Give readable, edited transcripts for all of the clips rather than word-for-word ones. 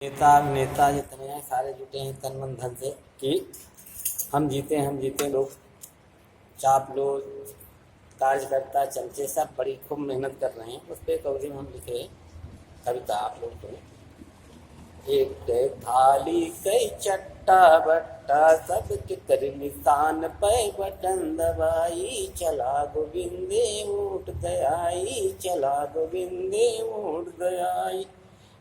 नेता नेता जितने हैं सारे जुटे हैं तन मन धन से कि हम जीते लोग चापलूस कार्यकर्ता चमचे सब बड़ी खूब मेहनत कर रहे हैं। उस पर कविता में हम लिखे कविता आप लोग को। एक थाली कई चट्टा बट्टा सबके कर निशान पे बटन दबाई चला गोविंदे ऊट दयाई चला गोविंदे ऊट दयाई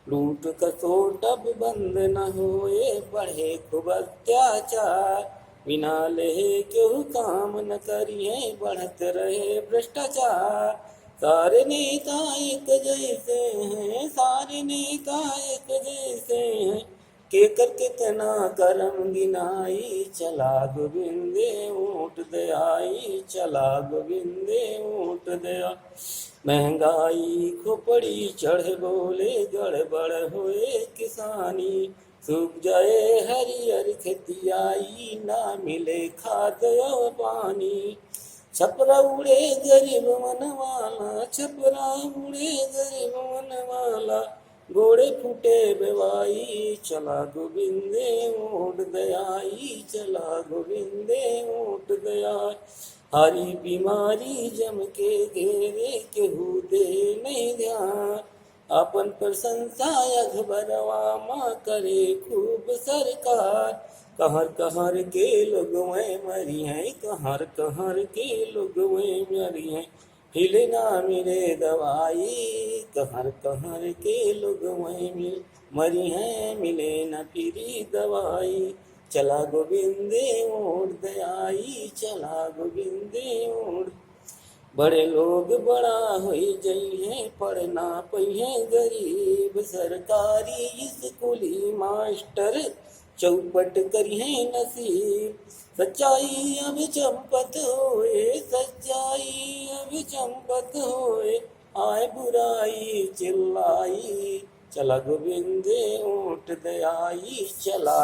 लूट कसोट अब बंद न होए बढ़े खूब अत्याचार बिना लेहे क्यों काम न करिए बढ़त रहे भ्रष्टाचार। सारे नेता एक जैसे हैं सारे नेता एक जैसे हैं के कर कितना करम गिनाई चला गोविंदे ऊट दयाई चला गोविंदे ऊट दया। महंगाई खोपड़ी चढ़े बोले गड़बड़ होए किसानी सूख जाए हरियर खेतियाई ना मिले खाद और पानी। छपरा उड़े गरीब मन वाला छपरा उड़े गरीब मन वाला घोड़े फूटे बेवाई चला गोविंदे ऊट दयाई चला गोविंदे ऊट दयाई। हरी बीमारी जम के घेरे केहू दे नहीं ध्यान अपन प्रशंसा अखबरवा माँ करे खूब सरकार। कहर के लोग मरी हैं कहर के लोग मरी हैं हिले ना मिले दवाई कहर के लोग मरी हैं मिले न फिरी दवाई चला गोविंदे ऊट दयाई चला गोविंदे ऊट। बड़े लोग बड़ा होई जइहे पढ़ना पइहे गरीब सरकारी स्कूली मास्टर चौपट करिहे नसीब। सच्चाई अब चंपत होए सच्चाई अब चंपत होए आए बुराई चिल्लाई चला गोविंदे ऊट दयाई चला।